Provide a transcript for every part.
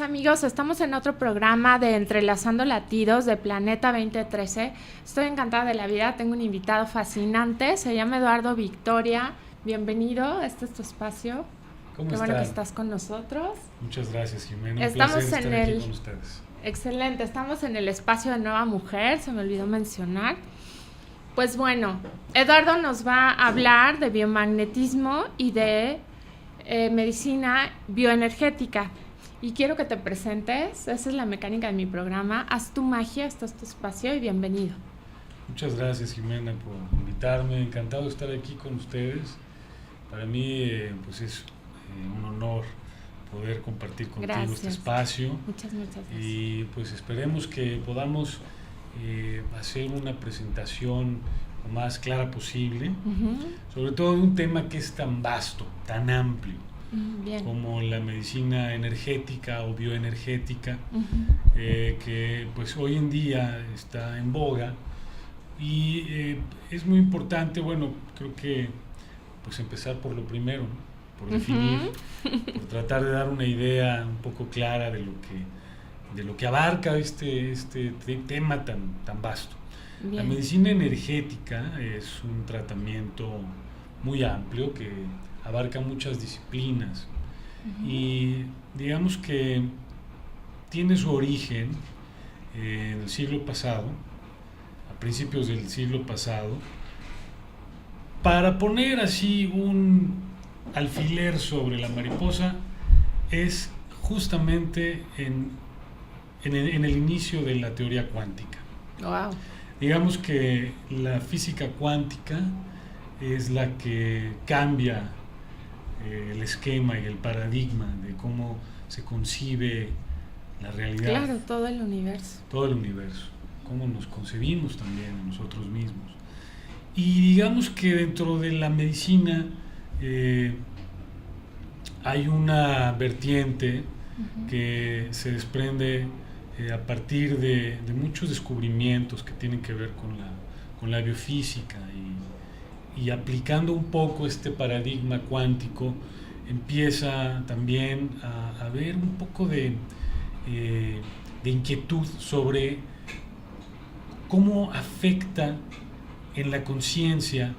amigos, estamos en otro programa de Entrelazando Latidos de Planeta 2013. Estoy encantada de la vida, tengo un invitado fascinante, se llama Eduardo Victoria. Bienvenido, este es tu espacio. ¿Cómo Qué están? bueno que estás con nosotros. Muchas gracias, Jimena. Estamos un placer en estar el... aquí con ustedes. Excelente, estamos en el espacio de Nueva Mujer, se me olvidó mencionar. Pues bueno, Eduardo nos va a hablar de biomagnetismo y de medicina bioenergética. Y quiero que te presentes, esa es la mecánica de mi programa. Haz tu magia, este es tu espacio y bienvenido. Muchas gracias, Jimena, por invitarme. Encantado de estar aquí con ustedes. Para mí pues es un honor poder compartir contigo este espacio. Muchas gracias. Y pues esperemos que podamos hacer una presentación lo más clara posible, sobre todo de un tema que es tan vasto, tan amplio, como la medicina energética o bioenergética, que pues hoy en día está en boga y es muy importante, bueno, creo que pues empezar por lo primero, ¿no? Por definir, por tratar de dar una idea un poco clara de lo que abarca este tema tan vasto. Bien. La medicina energética es un tratamiento muy amplio que abarca muchas disciplinas y digamos que tiene su origen en el siglo pasado, a principios del siglo pasado. Para poner así un alfiler sobre la mariposa, es justamente en el inicio de la teoría cuántica. Wow. Digamos que la física cuántica es la que cambia el esquema y el paradigma de cómo se concibe la realidad. Claro, todo el universo. Todo el universo, cómo nos concebimos también a nosotros mismos. Y digamos que dentro de la medicina hay una vertiente que se desprende a partir de muchos descubrimientos que tienen que ver con la biofísica y aplicando un poco este paradigma cuántico empieza también a haber un poco de inquietud sobre cómo afecta en la conciencia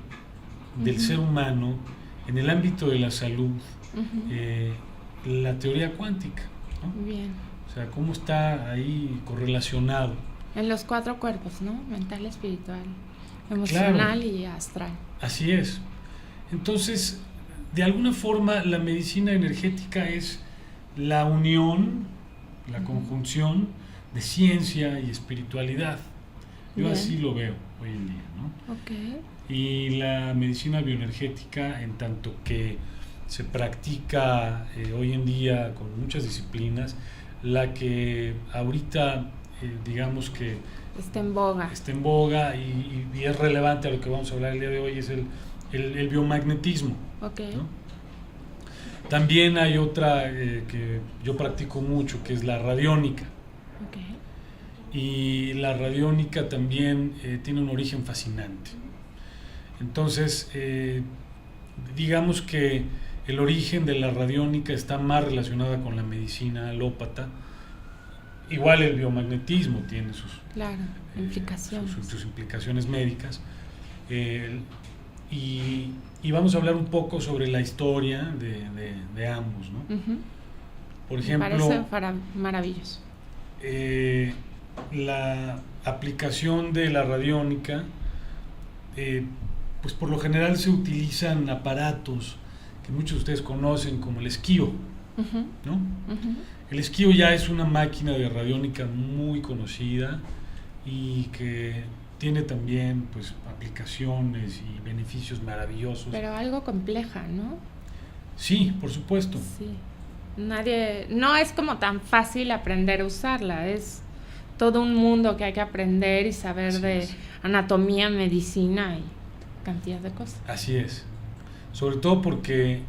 del ser humano en el ámbito de la salud la teoría cuántica, ¿no? Bien. O sea, cómo está ahí correlacionado. En los 4 cuerpos, ¿no? Mental, espiritual, emocional, claro, y astral. Así es. Entonces, de alguna forma, la medicina energética es la unión, la conjunción de ciencia y espiritualidad. Yo Bien. Así lo veo hoy en día, ¿no? Okay. Y la medicina bioenergética, en tanto que se practica hoy en día con muchas disciplinas, la que ahorita digamos que está en boga y es relevante a lo que vamos a hablar el día de hoy es el biomagnetismo. Okay. ¿No? También hay otra que yo practico mucho, que es la radiónica. Okay. Y la radiónica también tiene un origen fascinante. Entonces, digamos que el origen de la radiónica está más relacionada con la medicina alópata. Igual el biomagnetismo tiene sus implicaciones médicas. Y vamos a hablar un poco sobre la historia de ambos, ¿no? Por ejemplo, me parece maravilloso. La aplicación de la radiónica, pues por lo general se utilizan aparatos que muchos de ustedes conocen como el esquío, ¿no? El esquío ya es una máquina de radiónica muy conocida y que tiene también pues aplicaciones y beneficios maravillosos. Pero algo compleja, ¿no? Sí, por supuesto. Sí. No es como tan fácil aprender a usarla, es todo un mundo que hay que aprender y saber de anatomía, medicina y cantidad de cosas. Así es. Sobre todo porque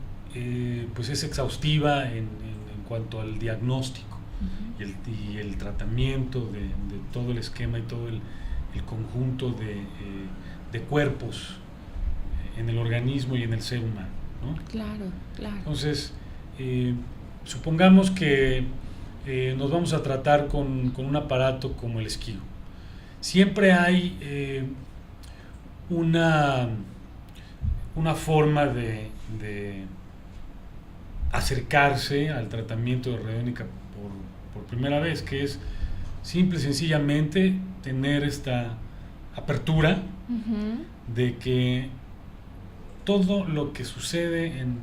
pues es exhaustiva en cuanto al diagnóstico y el tratamiento de todo el esquema y todo el conjunto de cuerpos en el organismo y en el ser humano, ¿no? Claro. Entonces, supongamos que nos vamos a tratar con un aparato como el esquí. Siempre hay una forma de acercarse al tratamiento de radiónica por primera vez, que es simple y sencillamente tener esta apertura de que todo lo que sucede en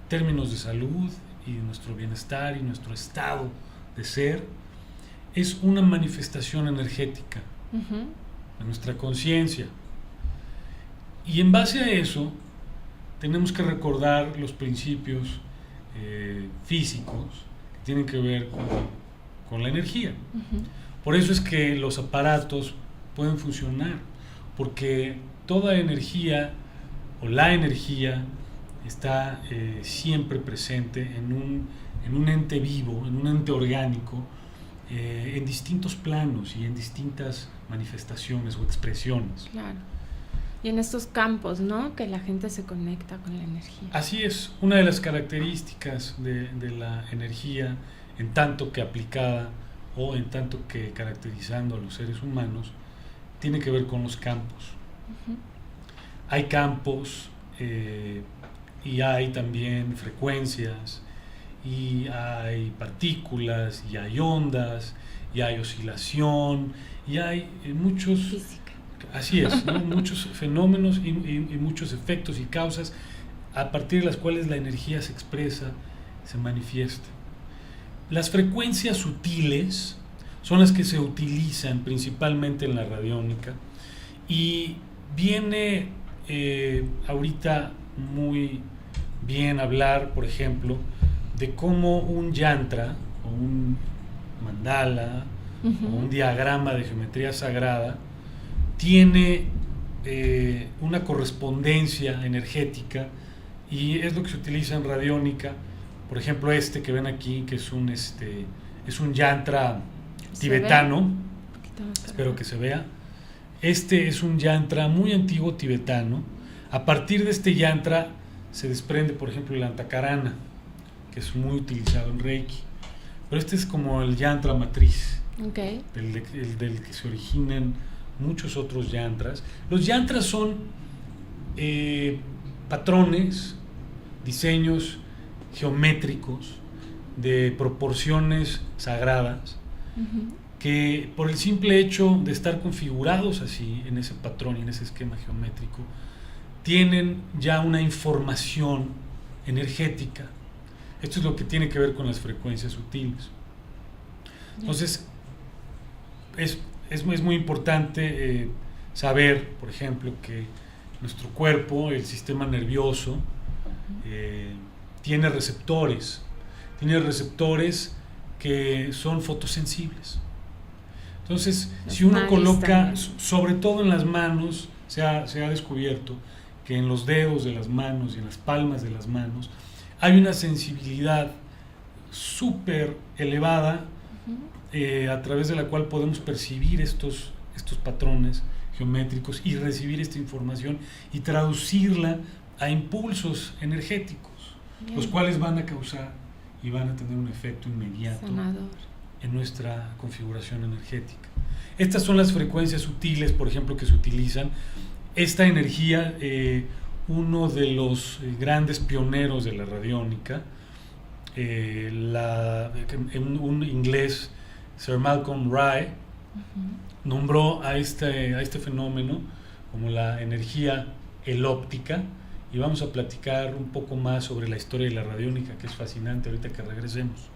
términos de salud y de nuestro bienestar y nuestro estado de ser es una manifestación energética de nuestra conciencia. Y en base a eso tenemos que recordar los principios físicos que tienen que ver con la energía. Por eso es que los aparatos pueden funcionar, porque toda energía o la energía está siempre presente en un ente vivo, en un ente orgánico, en distintos planos y en distintas manifestaciones o expresiones. Claro. Y en estos campos, ¿no? Que la gente se conecta con la energía. Así es, una de las características de la energía, en tanto que aplicada o en tanto que caracterizando a los seres humanos, tiene que ver con los campos. Hay campos y hay también frecuencias, y hay partículas, y hay ondas, y hay oscilación, y hay muchos... Física. Así es, ¿no? Muchos fenómenos y muchos efectos y causas a partir de las cuales la energía se expresa, se manifiesta. Las frecuencias sutiles son las que se utilizan principalmente en la radiónica, y viene ahorita muy bien hablar, por ejemplo, de cómo un yantra o un mandala o un diagrama de geometría sagrada tiene una correspondencia energética, y es lo que se utiliza en radiónica. Por ejemplo, que ven aquí, que es un yantra tibetano, espero que se vea. Es un yantra muy antiguo tibetano. A partir de este yantra se desprende, por ejemplo, el antakarana, que es muy utilizado en Reiki, pero es como el yantra matriz, del que se originan muchos otros yantras. Los yantras son patrones, diseños geométricos de proporciones sagradas, que por el simple hecho de estar configurados así, en ese patrón y en ese esquema geométrico, tienen ya una información energética. Esto es lo que tiene que ver con las frecuencias sutiles. Entonces, es muy importante saber, por ejemplo, que nuestro cuerpo, el sistema nervioso, tiene receptores que son fotosensibles. Entonces, si uno coloca, sobre todo en las manos, se ha descubierto que en los dedos de las manos y en las palmas de las manos hay una sensibilidad súper elevada, a través de la cual podemos percibir estos patrones geométricos y recibir esta información y traducirla a impulsos energéticos, los cuales van a causar y van a tener un efecto inmediato en nuestra configuración energética. Estas son las frecuencias sutiles, por ejemplo, que se utilizan. Esta energía, uno de los grandes pioneros de la radiónica, un inglés, Sir Malcolm Rye, nombró a este fenómeno como la energía helóptica, y vamos a platicar un poco más sobre la historia de la radiónica, que es fascinante ahorita que regresemos.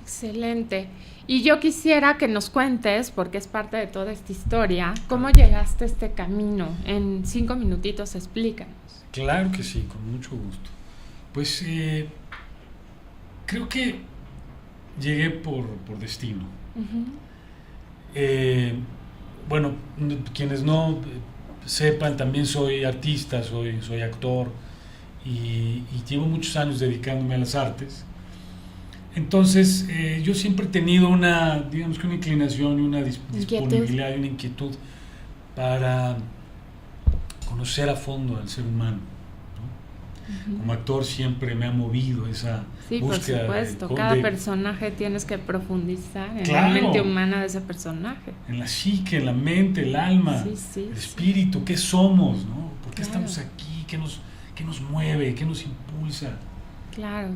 Excelente. Y yo quisiera que nos cuentes, porque es parte de toda esta historia, cómo llegaste a este camino. En 5 minutitos, explícanos. Claro que sí, con mucho gusto. Pues creo que llegué por destino. Bueno, quienes no sepan, también soy artista, soy actor, y llevo muchos años dedicándome a las artes. Entonces, yo siempre he tenido una inclinación y una disponibilidad y una inquietud para conocer a fondo al ser humano, ¿no? Como actor siempre me ha movido esa Sí, por búsqueda supuesto. Cada personaje tienes que profundizar en la mente humana de ese personaje. En la psique, en la mente, el alma, el espíritu, qué somos, ¿no? ¿Por qué estamos aquí? ¿Qué nos mueve? ¿Qué nos impulsa? Claro.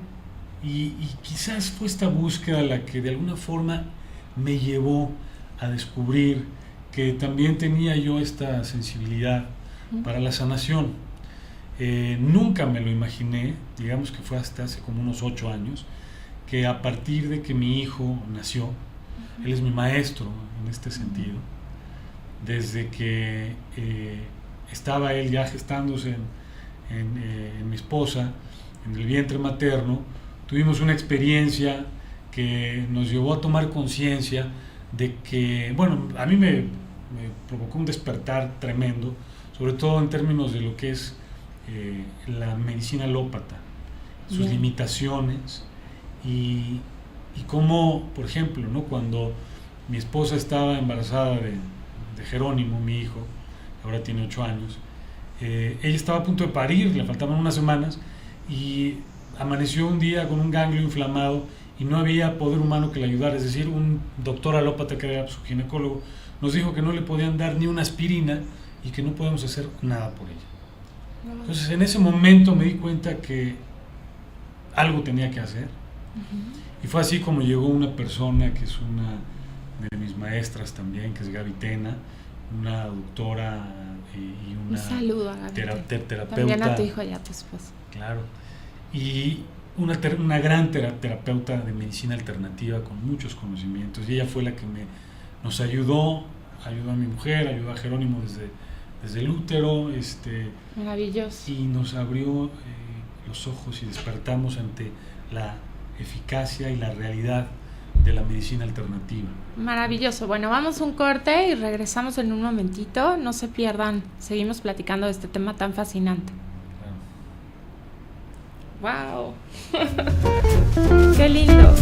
Y quizás fue esta búsqueda la que de alguna forma me llevó a descubrir que también tenía yo esta sensibilidad para la sanación. Nunca me lo imaginé, digamos que fue hasta hace como unos 8 años, que a partir de que mi hijo nació, él es mi maestro en este sentido, desde que estaba él ya gestándose en mi esposa, en el vientre materno, tuvimos una experiencia que nos llevó a tomar conciencia de que, bueno, a mí me provocó un despertar tremendo, sobre todo en términos de lo que es la medicina alópata, sus limitaciones y cómo, por ejemplo, ¿no? Cuando mi esposa estaba embarazada de Jerónimo, mi hijo, ahora tiene 8 años, ella estaba a punto de parir, le faltaban unas semanas y amaneció un día con un ganglio inflamado y no había poder humano que le ayudara, es decir, un doctor alópata que era su ginecólogo nos dijo que no le podían dar ni una aspirina y que no podíamos hacer nada por ella. Entonces en ese momento me di cuenta que algo tenía que hacer y fue así como llegó una persona que es una de mis maestras también, que es Gaby Tena, una doctora y una un saludo a Gaby. Terapeuta. También a tu hijo y a tu esposa. Claro. Y una gran terapeuta de medicina alternativa con muchos conocimientos, y ella fue la que nos ayudó a mi mujer, ayudó a Jerónimo desde el útero, maravilloso, y nos abrió los ojos y despertamos ante la eficacia y la realidad de la medicina alternativa. Maravilloso. Bueno, vamos a un corte y regresamos en un momentito. No se pierdan, seguimos platicando de este tema tan fascinante. ¡Wow! ¡Qué lindo!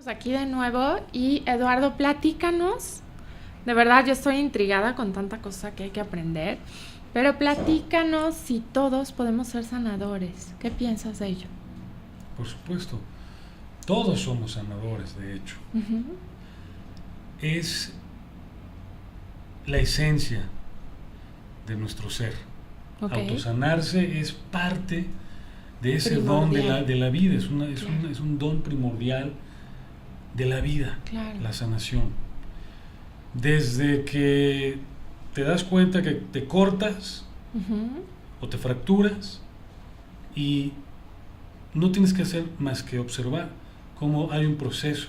Aquí de nuevo y Eduardo, platícanos. De verdad yo estoy intrigada con tanta cosa que hay que aprender, pero platícanos si todos podemos ser sanadores. ¿Qué piensas de ello? Por supuesto, todos somos sanadores, de hecho. Es la esencia de nuestro ser. Autosanarse es parte de ese don de la vida, es un don primordial de la vida, la sanación. Desde que te das cuenta que te cortas o te fracturas y no tienes que hacer más que observar cómo hay un proceso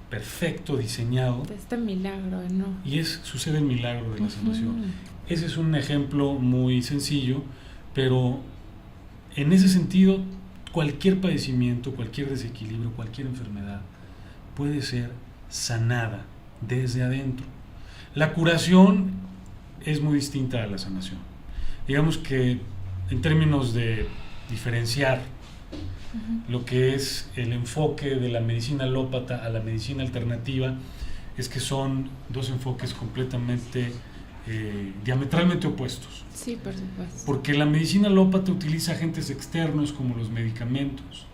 perfecto, diseñado. De este milagro, ¿no? Y sucede el milagro de la sanación. Ese es un ejemplo muy sencillo, pero en ese sentido, cualquier padecimiento, cualquier desequilibrio, cualquier enfermedad puede ser sanada desde adentro. La curación es muy distinta a la sanación. Digamos que en términos de diferenciar lo que es el enfoque de la medicina alópata a la medicina alternativa, es que son dos enfoques completamente diametralmente opuestos. Sí, por supuesto. Porque la medicina alópata utiliza agentes externos como los medicamentos,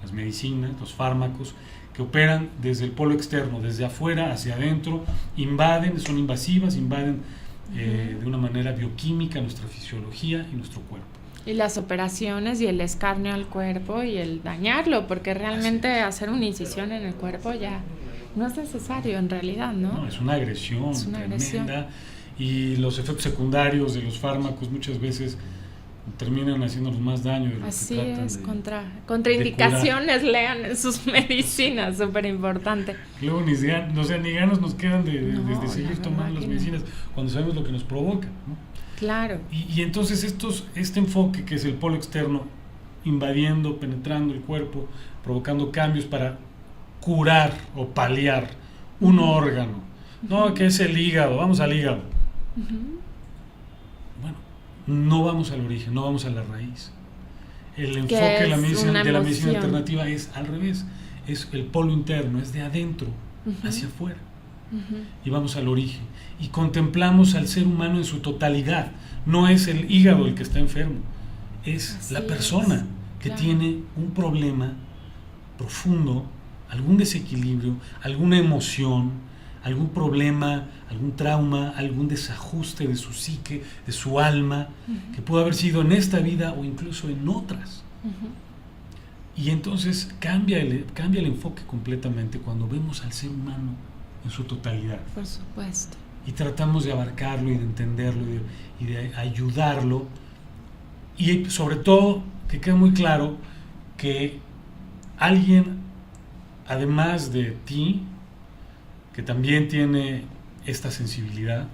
las medicinas, los fármacos, que operan desde el polo externo, desde afuera hacia adentro, son invasivas, invaden de una manera bioquímica nuestra fisiología y nuestro cuerpo. Y las operaciones y el escarnio al cuerpo y el dañarlo, porque realmente hacer una incisión en el cuerpo ya no es necesario en realidad, ¿no? No, es una agresión tremenda. Y los efectos secundarios de los fármacos muchas veces terminan haciéndonos más daño de lo Así que tratan es, de contraindicaciones lean en sus medicinas, súper importante. Luego ni ganas nos quedan de seguir tomando las no. medicinas cuando sabemos lo que nos provoca, ¿no? Claro. Y entonces este enfoque que es el polo externo, invadiendo, penetrando el cuerpo, provocando cambios para curar o paliar un órgano, no, que es el hígado, vamos al hígado. Bueno, no vamos al origen, no vamos a la raíz. El enfoque de la medicina alternativa es al revés, es el polo interno, es de adentro hacia afuera. Y vamos al origen y contemplamos al ser humano en su totalidad. No es el hígado el que está enfermo, es Así la persona que tiene un problema profundo, algún desequilibrio, alguna emoción, algún problema, algún trauma, algún desajuste de su psique, de su alma, que pudo haber sido en esta vida o incluso en otras. Y entonces cambia el enfoque completamente cuando vemos al ser humano en su totalidad. Por supuesto. Y tratamos de abarcarlo y de entenderlo y de ayudarlo. Y sobre todo, que quede muy claro que alguien, además de ti, que también tiene esta sensibilidad,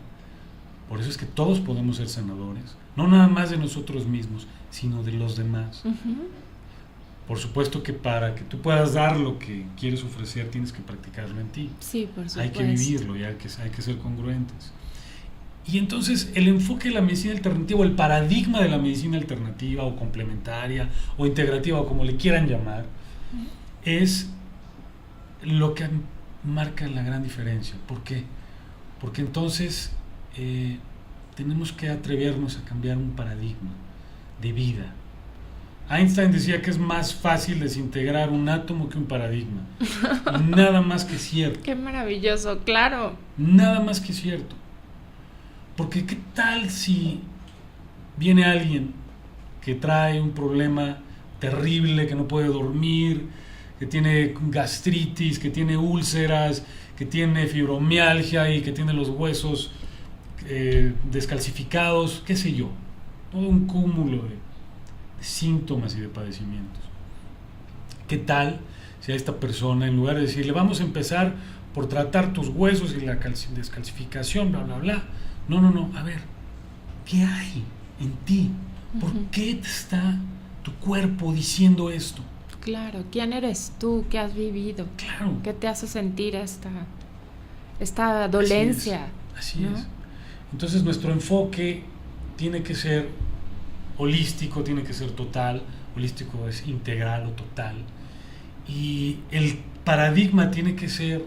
por eso es que todos podemos ser sanadores, no nada más de nosotros mismos, sino de los demás. Por supuesto que para que tú puedas dar lo que quieres ofrecer, tienes que practicarlo en ti. Sí, por supuesto. Hay que vivirlo y hay que ser congruentes. Y entonces el enfoque de la medicina alternativa, o el paradigma de la medicina alternativa, o complementaria, o integrativa, o como le quieran llamar, es lo que marca la gran diferencia. ¿Por qué? Porque entonces tenemos que atrevernos a cambiar un paradigma de vida. Einstein decía que es más fácil desintegrar un átomo que un paradigma. Nada más que cierto. Qué maravilloso, claro. Nada más que cierto. Porque ¿qué tal si viene alguien que trae un problema terrible, que no puede dormir, que tiene gastritis, que tiene úlceras, que tiene fibromialgia y que tiene los huesos descalcificados, qué sé yo? Todo un cúmulo de síntomas y de padecimientos. ¿Qué tal si a esta persona, en lugar de decirle vamos a empezar por tratar tus huesos y la descalcificación, bla bla bla, no, a ver, ¿qué hay en ti? ¿Por qué te está tu cuerpo diciendo esto? Claro, ¿quién eres tú? ¿Qué has vivido? Claro. ¿Qué te hace sentir esta dolencia? Así es. Entonces nuestro enfoque tiene que ser holístico, tiene que ser total. Holístico es integral o total. Y el paradigma tiene que ser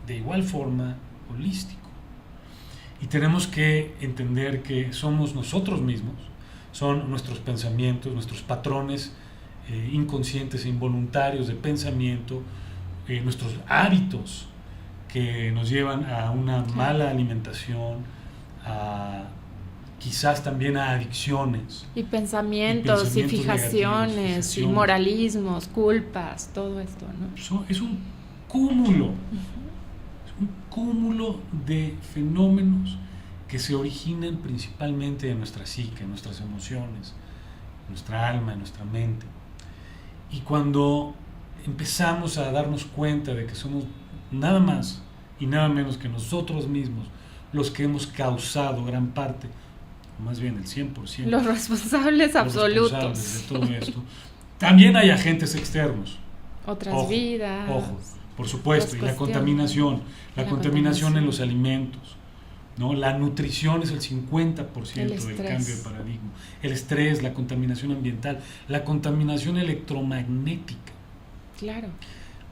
de igual forma holístico. Y tenemos que entender que somos nosotros mismos, son nuestros pensamientos, nuestros patrones inconscientes e involuntarios de pensamiento, nuestros hábitos que nos llevan a una mala alimentación, quizás también a adicciones. Y pensamientos y fijaciones, y moralismos, culpas, todo esto, ¿no? Es un cúmulo. Es un cúmulo de fenómenos que se originan principalmente en nuestra psique, en nuestras emociones, en nuestra alma, en nuestra mente. Y cuando empezamos a darnos cuenta de que somos nada más y nada menos que nosotros mismos los que hemos causado gran parte, más bien el 100%, los responsables absolutos de todo esto, también hay agentes externos, otras vidas, por supuesto, y la contaminación en los alimentos, ¿no? La nutrición es el 50% del cambio de paradigma. El estrés, la contaminación ambiental, la contaminación electromagnética. Claro.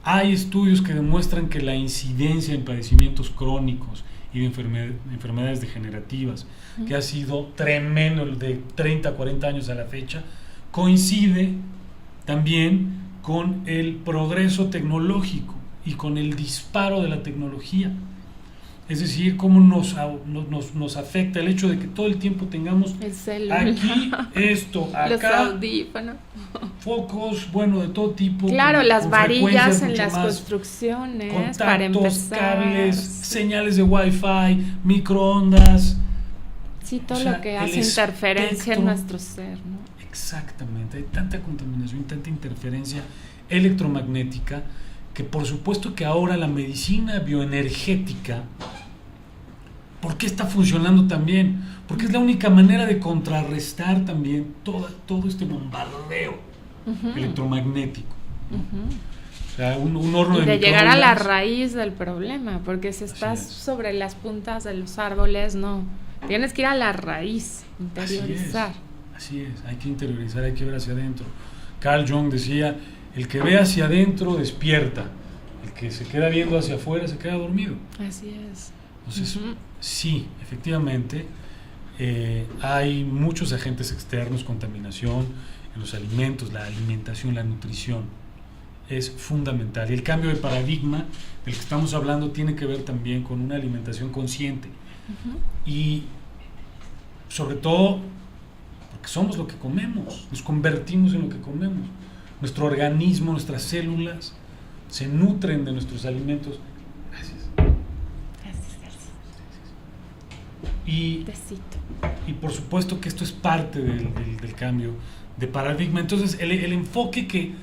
Hay estudios que demuestran que la incidencia en padecimientos crónicos y de enfermedades degenerativas, que ha sido tremendo de 30 a 40 años a la fecha, coincide también con el progreso tecnológico y con el disparo de la tecnología. Es decir, cómo nos afecta el hecho de que todo el tiempo tengamos el celular, aquí esto, acá, los audífonos, focos, bueno, de todo tipo. Claro, las varillas en las más, construcciones, contactos, para empezar, cables, señales de Wi-Fi, microondas. Sí, todo lo que hace interferencia en nuestro ser, ¿no? Exactamente, hay tanta contaminación, tanta interferencia electromagnética, que por supuesto que ahora la medicina bioenergética, ¿por qué está funcionando tan bien? Porque es la única manera de contrarrestar también todo este bombardeo electromagnético. O sea, un horno y de llegar a la raíz del problema, porque si estás sobre las puntas de los árboles, no, tienes que ir a la raíz, interiorizar. Así es, hay que interiorizar, hay que ver hacia adentro. Carl Jung decía, el que ve hacia adentro despierta, el que se queda viendo hacia afuera se queda dormido. Así es. Entonces, sí, efectivamente, hay muchos agentes externos, contaminación en los alimentos, la alimentación, la nutrición, es fundamental. Y el cambio de paradigma del que estamos hablando tiene que ver también con una alimentación consciente. Y sobre todo, porque somos lo que comemos, nos convertimos en lo que comemos. Nuestro organismo, nuestras células se nutren de nuestros alimentos. Gracias. Y por supuesto que esto es parte del cambio de paradigma. Entonces, el enfoque que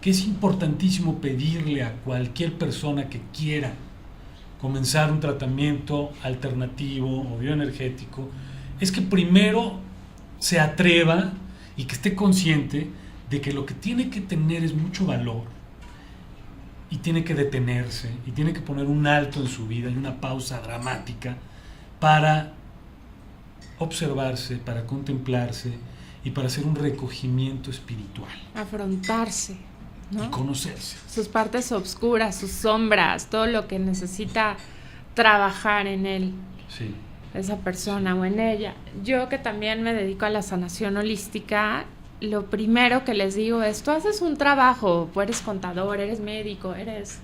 es importantísimo pedirle a cualquier persona que quiera comenzar un tratamiento alternativo o bioenergético es que primero se atreva y que esté consciente de que lo que tiene que tener es mucho valor y tiene que detenerse y tiene que poner un alto en su vida y una pausa dramática para observarse, para contemplarse y para hacer un recogimiento espiritual. Afrontarse, ¿no? Y conocerse. Sus partes oscuras, sus sombras, todo lo que necesita trabajar en él. Sí. Esa persona o en ella. Yo que también me dedico a la sanación holística, lo primero que les digo es, tú haces un trabajo, eres contador, eres médico, eres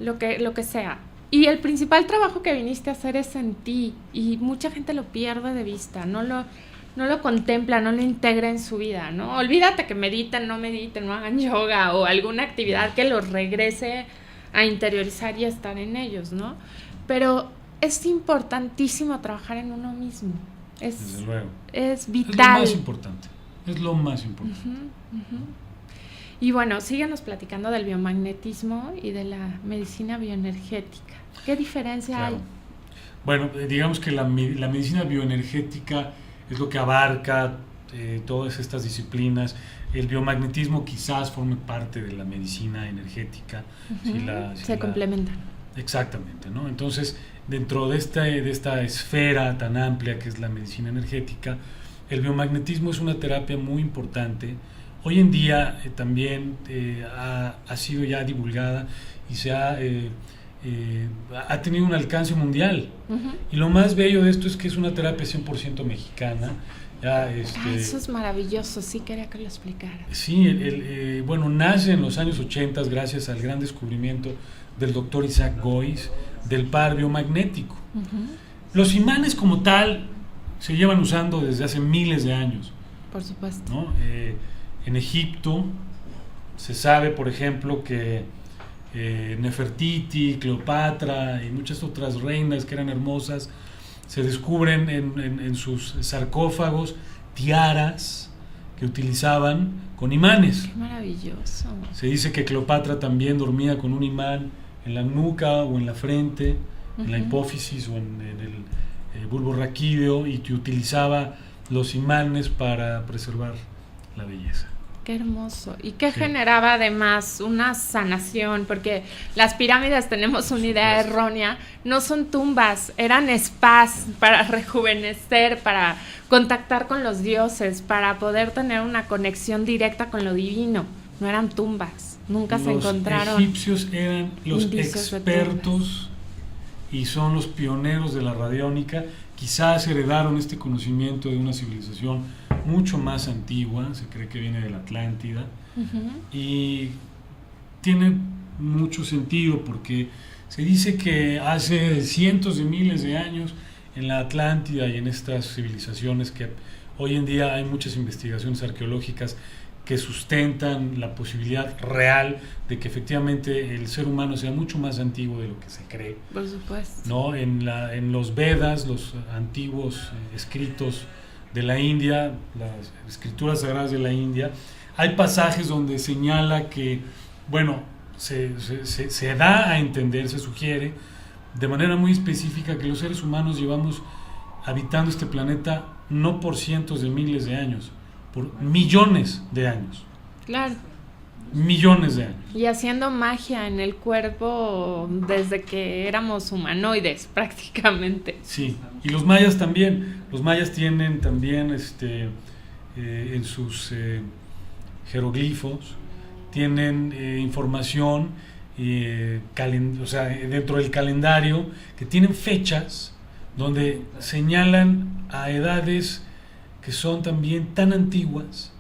lo que sea. Y el principal trabajo que viniste a hacer es en ti. Y mucha gente lo pierde de vista, no lo contempla, no lo integra en su vida, ¿no? Olvídate que mediten, no hagan yoga o alguna actividad que los regrese a interiorizar y a estar en ellos, ¿no? Pero es importantísimo trabajar en uno mismo. Desde luego. Es vital. Es lo más importante. Y bueno, síguenos platicando del biomagnetismo y de la medicina bioenergética. ¿Qué diferencia hay? Bueno, digamos que la medicina bioenergética es lo que abarca todas estas disciplinas. El biomagnetismo quizás forme parte de la medicina energética. Se complementan. Exactamente, ¿no? Entonces, dentro de esta esfera tan amplia que es la medicina energética, el biomagnetismo es una terapia muy importante. Hoy en día también ha sido ya divulgada y se ha tenido un alcance mundial. Y lo más bello de esto es que es una terapia 100% mexicana. Eso es maravilloso, sí quería que lo explicara. Sí, bueno, nace en los años 80 gracias al gran descubrimiento del doctor Isaac Gois del par biomagnético. Los imanes como tal se llevan usando desde hace miles de años. Por supuesto. ¿No? En Egipto se sabe, por ejemplo, que Nefertiti, Cleopatra y muchas otras reinas que eran hermosas, se descubren en sus sarcófagos tiaras que utilizaban con imanes. ¡Qué maravilloso! Se dice que Cleopatra también dormía con un imán en la nuca o en la frente, en la hipófisis o en el bulbo raquídeo, y que utilizaba los imanes para preservar la belleza. Qué hermoso. Y que generaba además una sanación, porque las pirámides, tenemos una idea errónea, no son tumbas, eran spas para rejuvenecer, para contactar con los dioses, para poder tener una conexión directa con lo divino. No eran tumbas, nunca se encontraron. Los egipcios eran los expertos y son los pioneros de la radiónica. Quizás heredaron este conocimiento de una civilización mucho más antigua, se cree que viene de la Atlántida, y tiene mucho sentido porque Se dice que hace cientos de miles de años en la Atlántida y en estas civilizaciones que hoy en día hay muchas investigaciones arqueológicas que sustentan la posibilidad real de que efectivamente el ser humano sea mucho más antiguo de lo que se cree. Por supuesto. ¿No? En los Vedas, los antiguos escritos de la India, las escrituras sagradas de la India, hay pasajes donde señala que, bueno, se da a entender, se sugiere de manera muy específica que los seres humanos llevamos habitando este planeta no por cientos de miles de años, por millones de años. Claro. Millones de años. Y haciendo magia en el cuerpo desde que éramos humanoides, prácticamente. Sí, y los mayas también. Los mayas tienen también en sus jeroglifos, tienen información, o sea, dentro del calendario, que tienen fechas donde señalan a edades que son también tan antiguas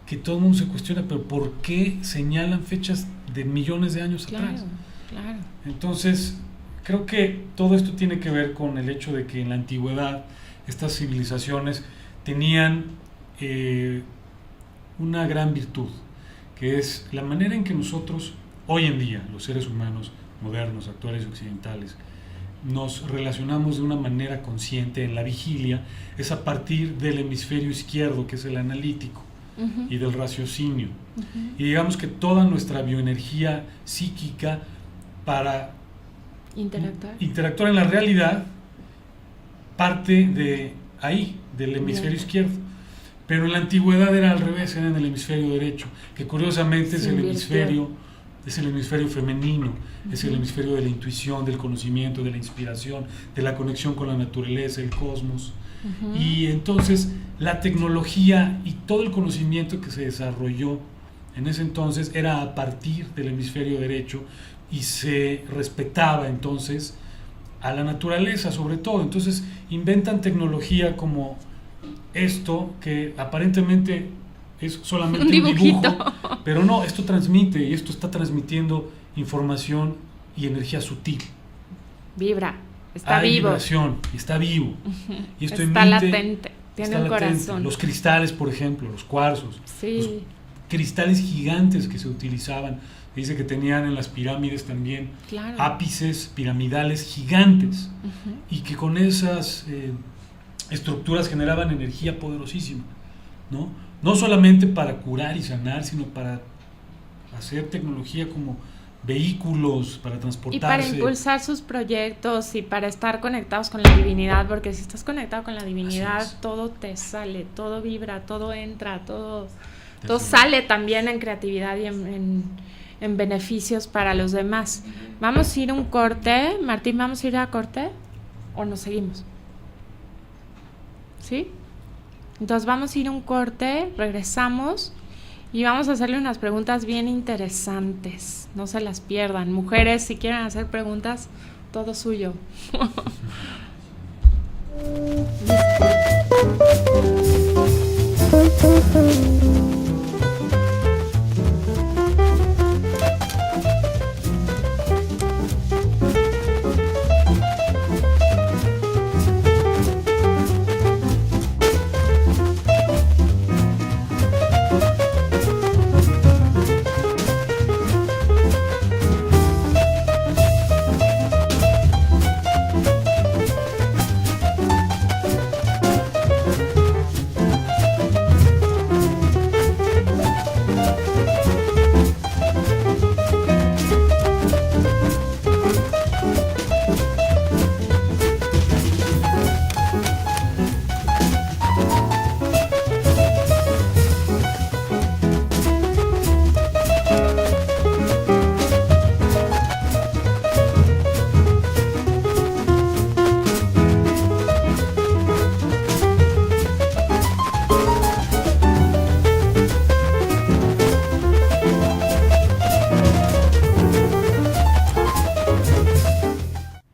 que todo el mundo se cuestiona, pero ¿por qué señalan fechas de millones de años atrás? Claro. Entonces, creo que todo esto tiene que ver con el hecho de que en la antigüedad estas civilizaciones tenían una gran virtud, que es la manera en que nosotros, hoy en día, los seres humanos modernos, actuales y occidentales, nos relacionamos de una manera consciente en la vigilia, es a partir del hemisferio izquierdo, que es el analítico, y del raciocinio. Y digamos que toda nuestra bioenergía psíquica para interactuar en la realidad parte de ahí, del hemisferio izquierdo. Pero en la antigüedad era al revés, era en el hemisferio derecho, que curiosamente es el hemisferio femenino, es el hemisferio de la intuición, del conocimiento, de la inspiración, de la conexión con la naturaleza, el cosmos. Y entonces la tecnología y todo el conocimiento que se desarrolló en ese entonces era a partir del hemisferio derecho y se respetaba entonces a la naturaleza sobre todo. Entonces inventan tecnología como esto, que aparentemente es solamente un dibujo, pero no, esto transmite, y esto está transmitiendo información y energía sutil. Vibra, está vivo. Vibración, está vivo. Y esto está latente, tiene un corazón. Los cristales, por ejemplo, los cuarzos, los cristales gigantes que se utilizaban, dice que tenían en las pirámides también ápices piramidales gigantes, y que con esas estructuras generaban energía poderosísima, no solamente para curar y sanar, sino para hacer tecnología como vehículos para transportarse. Y para impulsar sus proyectos y para estar conectados con la divinidad, porque si estás conectado con la divinidad, todo te sale, todo vibra, todo entra, todo sale también en creatividad y en beneficios para los demás. Vamos a ir a un corte. Martín, ¿vamos a ir a corte o nos seguimos? ¿Sí? Entonces vamos a ir a un corte, regresamos y vamos a hacerle unas preguntas bien interesantes. No se las pierdan. Mujeres, si quieren hacer preguntas, todo suyo.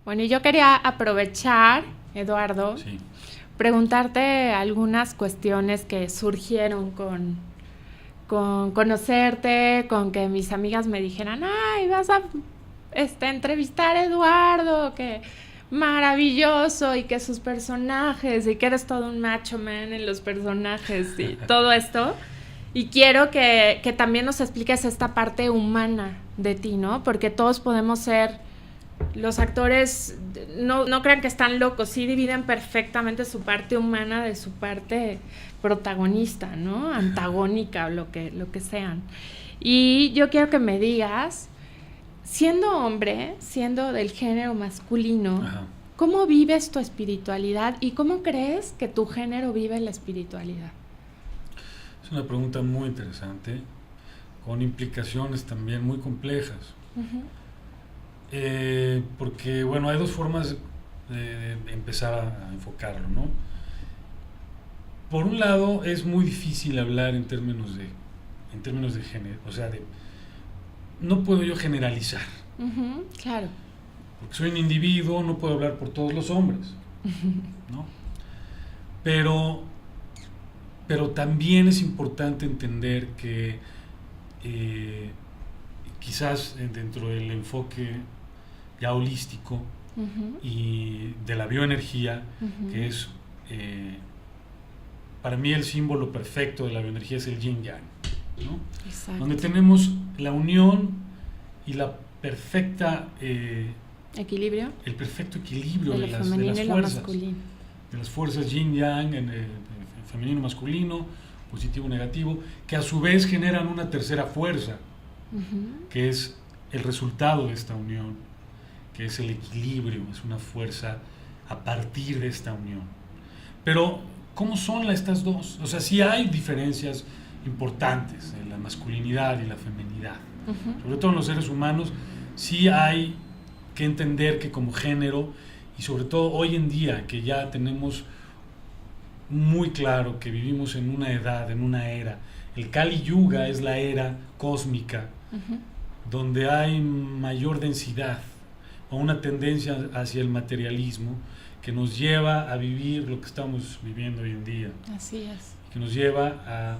Bueno, y yo quería aprovechar, Eduardo, preguntarte algunas cuestiones que surgieron con conocerte, con que mis amigas me dijeran, ay, vas a entrevistar a Eduardo, que maravilloso, y que sus personajes, y que eres todo un macho man en los personajes y todo esto. Y quiero que también nos expliques esta parte humana de ti, ¿no? Porque todos podemos ser, los actores, no crean que están locos, sí dividen perfectamente su parte humana de su parte protagonista, ¿no? Antagónica o lo que sean. Y yo quiero que me digas, siendo hombre, siendo del género masculino, Ajá. ¿cómo vives tu espiritualidad y cómo crees que tu género vive la espiritualidad? Es una pregunta muy interesante, con implicaciones también muy complejas. Uh-huh. Porque, bueno, hay dos formas de empezar a enfocarlo, ¿no? Por un lado, es muy difícil hablar en términos de género, o sea, no puedo yo generalizar. Uh-huh, claro. Porque soy un individuo, no puedo hablar por todos los hombres, ¿no? Pero también es importante entender que quizás dentro del enfoque ya holístico Uh-huh. y de la bioenergía, Uh-huh. que es, para mí el símbolo perfecto de la bioenergía es el yin-yang, ¿no? Exacto. Donde tenemos la unión y la perfecta... ¿Equilibrio? el perfecto equilibrio De de lo las femenino y lo fuerzas, masculino. de las fuerzas yin-yang, femenino masculino, positivo negativo, que a su vez generan una tercera fuerza, Uh-huh. que es el resultado de esta unión, que es el equilibrio, es una fuerza a partir de esta unión. Pero, ¿cómo son estas dos? O sea, sí hay diferencias importantes en la masculinidad y la feminidad. Uh-huh. Sobre todo en los seres humanos, sí hay que entender que como género, y sobre todo hoy en día, que ya tenemos muy claro que vivimos en una edad, en una era, el Kali Yuga es la era cósmica, Uh-huh. donde hay mayor densidad o una tendencia hacia el materialismo que nos lleva a vivir lo que estamos viviendo hoy en día, Así es. que nos lleva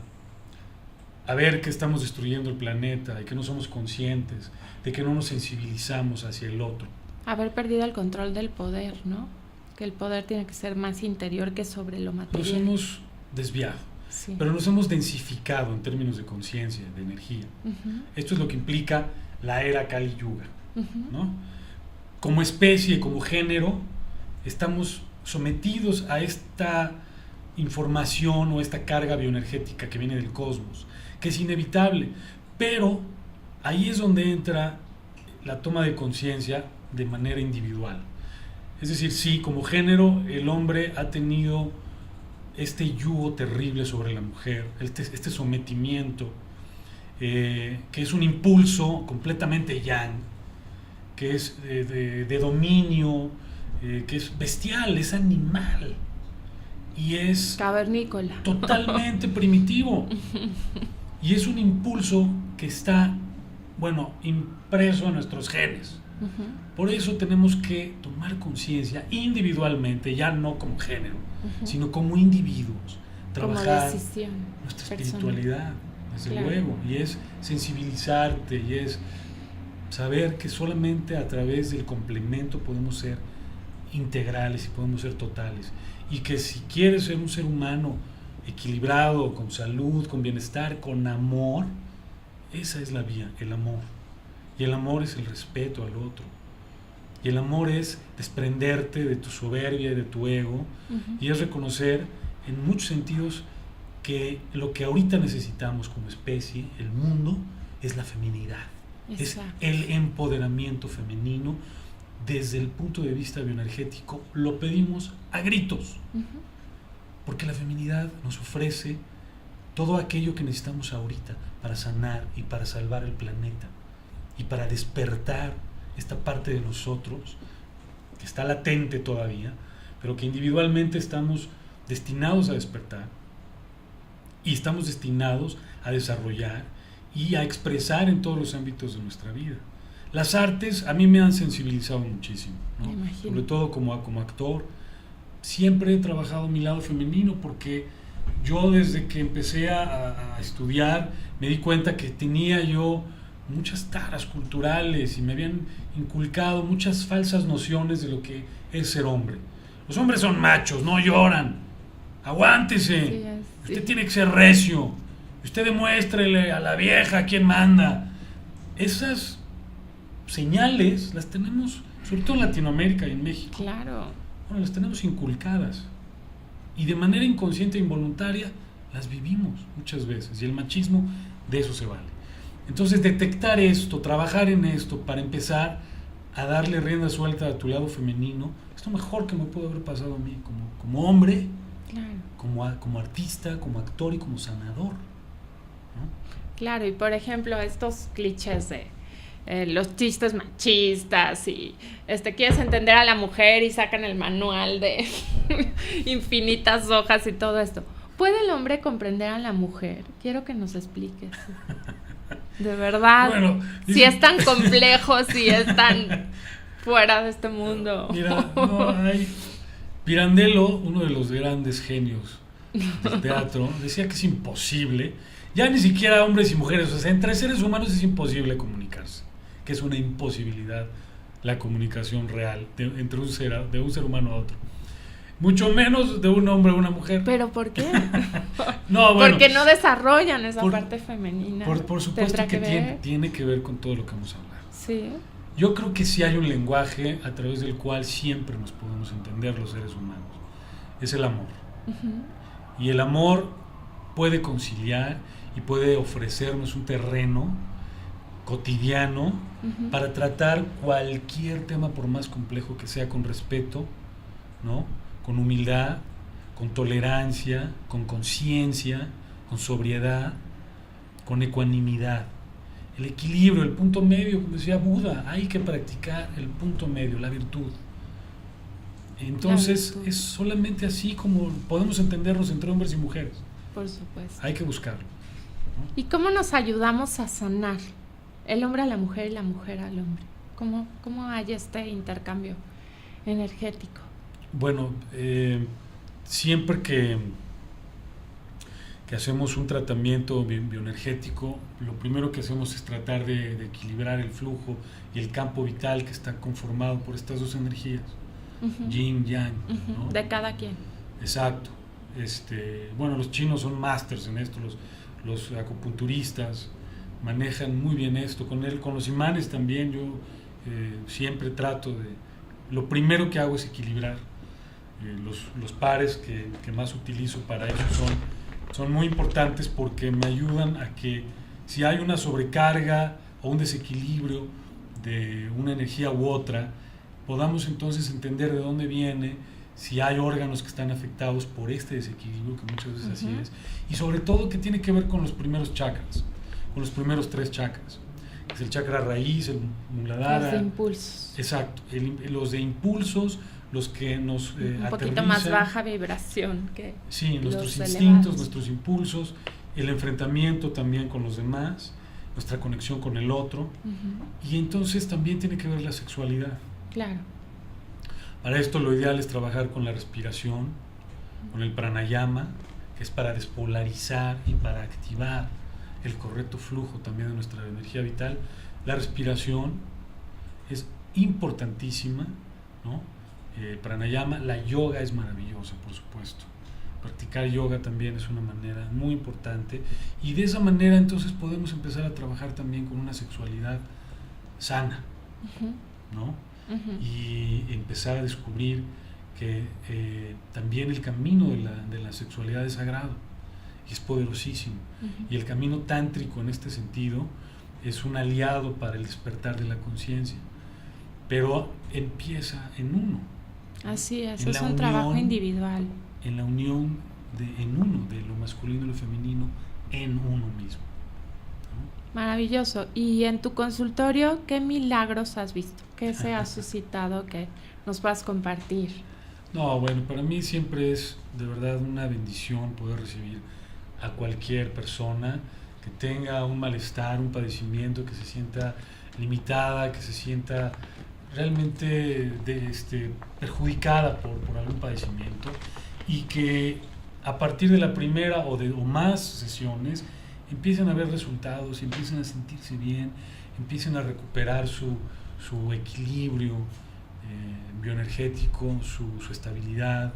a ver que estamos destruyendo el planeta, de que no somos conscientes, de que no nos sensibilizamos hacia el otro. Haber perdido el control del poder, ¿no? Que el poder tiene que ser más interior que sobre lo Nos material. hemos desviado, Sí. pero nos hemos densificado en términos de conciencia, de energía. Uh-huh. Esto es lo que implica la era Kali Yuga, Uh-huh. ¿no? Como especie, como género, estamos sometidos a esta información o esta carga bioenergética que viene del cosmos, que es inevitable, pero ahí es donde entra la toma de conciencia de manera individual. Es decir, sí, como género, el hombre ha tenido este yugo terrible sobre la mujer, este sometimiento, que es un impulso completamente yang, que es de dominio, que es bestial, es animal y es Cavernícola. totalmente primitivo, y es un impulso que está, bueno, impreso en nuestros genes. Uh-huh. Por eso tenemos que tomar conciencia individualmente, ya no como género, Uh-huh. sino como individuos, Como trabajar decisión nuestra personal. espiritualidad, desde Claro. luego, y es sensibilizarte, y es saber que solamente a través del complemento podemos ser integrales y podemos ser totales, y que si quieres ser un ser humano equilibrado, con salud, con bienestar, con amor, esa es la vía, el amor. Y el amor es el respeto al otro. Y el amor es desprenderte de tu soberbia y de tu ego, Uh-huh. y es reconocer en muchos sentidos que lo que ahorita necesitamos como especie, el mundo, es la feminidad. Exacto. Es el empoderamiento femenino desde el punto de vista bioenergético. Lo pedimos a gritos, Uh-huh. porque la feminidad nos ofrece todo aquello que necesitamos ahorita para sanar y para salvar el planeta y para despertar esta parte de nosotros que está latente todavía, pero que individualmente estamos destinados a despertar y estamos destinados a desarrollar y a expresar en todos los ámbitos de nuestra vida. Las artes a mí me han sensibilizado muchísimo, ¿no? Me imagino. Sobre todo como actor. Siempre he trabajado mi lado femenino, porque yo desde que empecé a estudiar me di cuenta que tenía yo muchas taras culturales y me habían inculcado muchas falsas nociones de lo que es ser hombre. Los hombres son machos, no lloran. Aguántese. Sí. Usted tiene que ser recio. Usted demuéstrele a la vieja quién manda. Esas señales las tenemos, sobre todo en Latinoamérica y en México. Claro. Bueno, las tenemos inculcadas. Y de manera inconsciente e involuntaria las vivimos muchas veces. Y el machismo, de eso se vale. Entonces, detectar esto, trabajar en esto para empezar a darle rienda suelta a tu lado femenino, es lo mejor que me puede haber pasado a mí como hombre, claro, como artista, como actor y como sanador, ¿no? Claro, y por ejemplo, estos clichés de los chistes machistas y quieres entender a la mujer y sacan el manual de infinitas hojas y todo esto. ¿Puede el hombre comprender a la mujer? Quiero que nos expliques. De verdad, bueno, si es tan complejo, si es tan fuera de este mundo. Mira, no hay... Pirandello, uno de los grandes genios del teatro, decía que es imposible, ya ni siquiera hombres y mujeres, o sea, entre seres humanos es imposible comunicarse, que es una imposibilidad la comunicación real de un ser humano a otro. Mucho menos de un hombre a una mujer. ¿Pero por qué? No, bueno, porque no desarrollan esa parte femenina. Por supuesto que tiene que ver con todo lo que hemos hablado. Sí. Yo creo que sí hay un lenguaje a través del cual siempre nos podemos entender los seres humanos. Es el amor. Uh-huh. Y el amor puede conciliar y puede ofrecernos un terreno cotidiano uh-huh. para tratar cualquier tema, por más complejo que sea, con respeto, ¿no? Con humildad, con tolerancia, con conciencia, con sobriedad, con ecuanimidad. El equilibrio, el punto medio, como decía Buda, hay que practicar el punto medio, la virtud. Entonces, es solamente así como podemos entendernos entre hombres y mujeres. Por supuesto. Hay que buscarlo, ¿no? ¿Y cómo nos ayudamos a sanar? El hombre a la mujer y la mujer al hombre. ¿Cómo hay este intercambio energético? Bueno, siempre que hacemos un tratamiento bioenergético, lo primero que hacemos es tratar de equilibrar el flujo y el campo vital que está conformado por estas dos energías, uh-huh. yin, yang, uh-huh. ¿no? De cada quien. Exacto. Bueno, los chinos son másters en esto, los acupunturistas manejan muy bien esto, con los imanes también. Yo siempre trato lo primero que hago es equilibrar. Los pares que más utilizo para eso son muy importantes porque me ayudan a que si hay una sobrecarga o un desequilibrio de una energía u otra, podamos entonces entender de dónde viene, si hay órganos que están afectados por este desequilibrio, que muchas veces así es, y sobre todo que tiene que ver con los primeros chakras, con los primeros 3 chakras. Es el chakra raíz, el muladhara. Los de impulsos. Exacto, los de impulsos, los que nos un poquito más baja vibración que sí, nuestros instintos, nuestros impulsos, el enfrentamiento también con los demás, nuestra conexión con el otro, uh-huh. y entonces también tiene que ver la sexualidad. Claro. Para esto lo ideal es trabajar con la respiración, con el pranayama, que es para despolarizar y para activar el correcto flujo también de nuestra energía vital. La respiración es importantísima, ¿no? Pranayama, la yoga es maravillosa, por supuesto. Practicar yoga también es una manera muy importante, y de esa manera entonces podemos empezar a trabajar también con una sexualidad sana, uh-huh. ¿no? Uh-huh. Y empezar a descubrir que también el camino de la sexualidad es sagrado y es poderosísimo, uh-huh. y el camino tántrico en este sentido es un aliado para el despertar de la conciencia, pero empieza en uno. Así es un trabajo individual. En la unión en uno, de lo masculino y lo femenino en uno mismo, ¿no? Maravilloso. Y en tu consultorio, ¿qué milagros has visto? ¿Qué se ha suscitado que nos puedas compartir? No, bueno, para mí siempre es de verdad una bendición poder recibir a cualquier persona que tenga un malestar, un padecimiento, que se sienta limitada, que se sienta realmente perjudicada por algún padecimiento, y que a partir de la primera o más sesiones empiecen a ver resultados, empiecen a sentirse bien, empiecen a recuperar su equilibrio bioenergético, su estabilidad.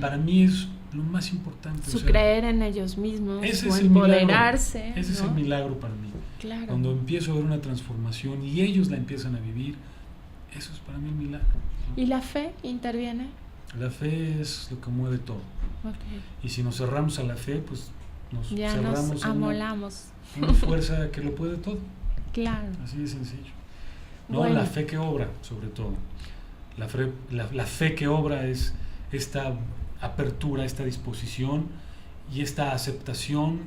Para mí es lo más importante. Su creer en ellos mismos, ese su es empoderarse. Ese es el milagro para mí. Claro. Cuando empiezo a ver una transformación y ellos la empiezan a vivir, eso es para mí un milagro, ¿no? ¿Y la fe interviene? La fe es lo que mueve todo. Okay. Y si nos cerramos a la fe, pues nos ya cerramos nos amolamos. Una fuerza que lo puede todo. Claro. Así de sencillo. No, bueno. La fe que obra, sobre todo. La fe que obra es esta apertura, esta disposición y esta aceptación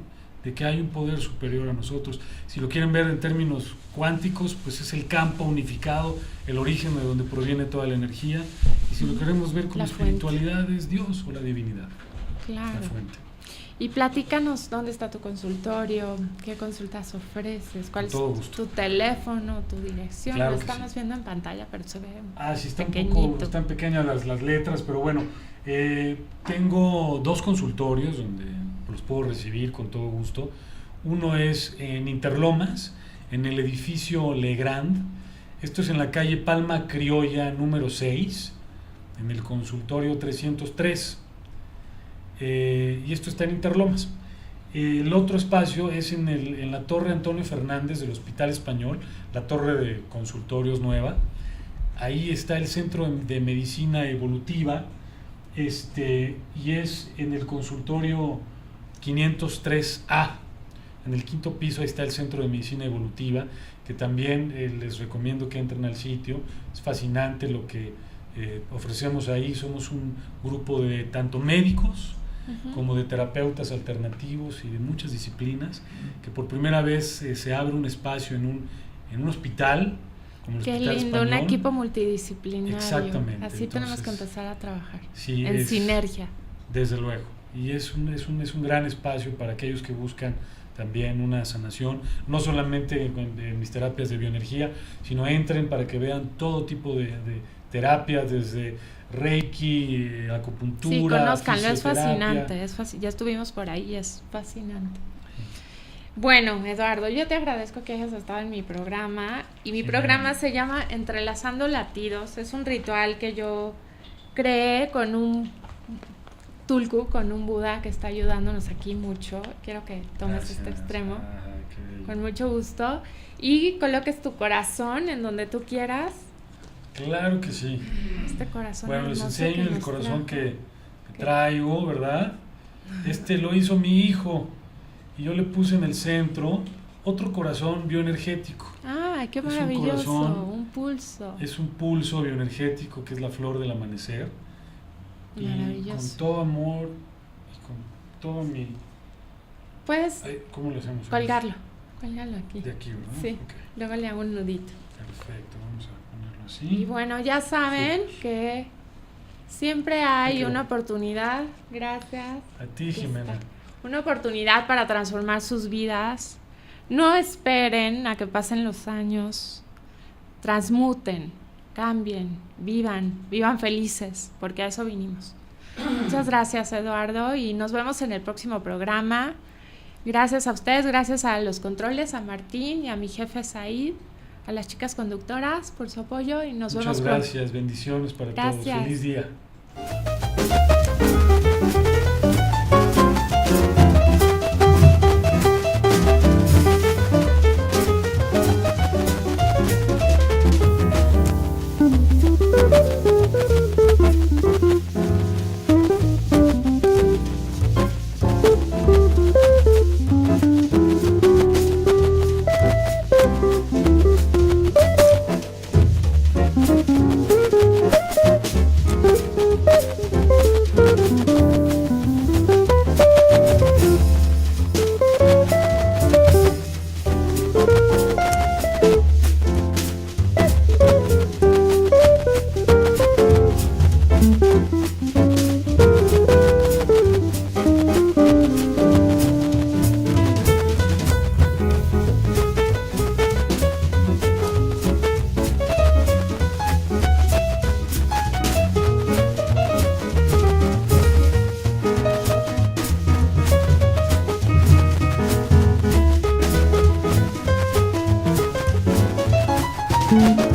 de que hay un poder superior a nosotros. Si lo quieren ver en términos cuánticos, pues es el campo unificado, el origen de donde proviene toda la energía. Y si lo queremos ver como espiritualidad, es Dios o la divinidad. Claro. La fuente. Y platícanos dónde está tu consultorio, qué consultas ofreces, cuál es tu teléfono, tu dirección. Claro, lo estamos viendo en pantalla, pero se ve sí, está pequeñito. un poco, están pequeñas las letras, pero bueno, tengo 2 consultorios donde los puedo recibir con todo gusto. Uno es en Interlomas, en el edificio Legrand. Esto es en la calle Palma Criolla número 6, en el consultorio 303. Y esto está en Interlomas. El otro espacio es en la Torre Antonio Fernández del Hospital Español, la torre de consultorios nueva. Ahí está el Centro de Medicina Evolutiva, y es en el consultorio 503A. En el 5º piso ahí está el Centro de Medicina Evolutiva, que también les recomiendo que entren al sitio. Es fascinante lo que ofrecemos ahí. Somos un grupo de tanto médicos como de terapeutas alternativos y de muchas disciplinas, que por primera vez se abre un espacio en un hospital como el Qué Hospital lindo, Español. Un equipo multidisciplinario. Exactamente. Así tenemos que empezar a trabajar, sí, en sinergia. Desde luego, y es un gran espacio para aquellos que buscan también una sanación, no solamente en mis terapias de bioenergía, sino entren para que vean todo tipo de terapias, desde Reiki, acupuntura, sí, conózcanlo, es fisioterapia. fascinante, ya estuvimos por ahí, es fascinante. Bueno, Eduardo, yo te agradezco que hayas estado en mi programa, y mi programa se llama Entrelazando Latidos. Es un ritual que yo creé con un tulku, con un Buda que está ayudándonos aquí mucho. Quiero que tomes este extremo, con mucho gusto, y coloques tu corazón en donde tú quieras. Claro que sí. Este corazón. Bueno, les enseño el corazón que traigo, ¿verdad? Lo hizo mi hijo y yo le puse en el centro otro corazón bioenergético. ¡Ah, qué maravilloso! Un pulso. Es un pulso bioenergético que es la flor del amanecer. Maravilloso. Y con todo amor y con todo mi... Puedes ¿cómo lo hacemos? Colgarlo aquí. De aquí, ¿verdad? Sí, okay. Luego le hago un nudito. Perfecto, vamos a ponerlo así. Y bueno, ya saben que siempre hay una oportunidad. Gracias. A ti, Jimena. Una oportunidad para transformar sus vidas. No esperen a que pasen los años. Transmuten, cambien, vivan felices, porque a eso vinimos. Muchas gracias, Eduardo, y nos vemos en el próximo programa. Gracias a ustedes, gracias a los controles, a Martín y a mi jefe Said, a las chicas conductoras por su apoyo, y nos vemos pronto. Muchas gracias, bendiciones para todos. Feliz día. Bye.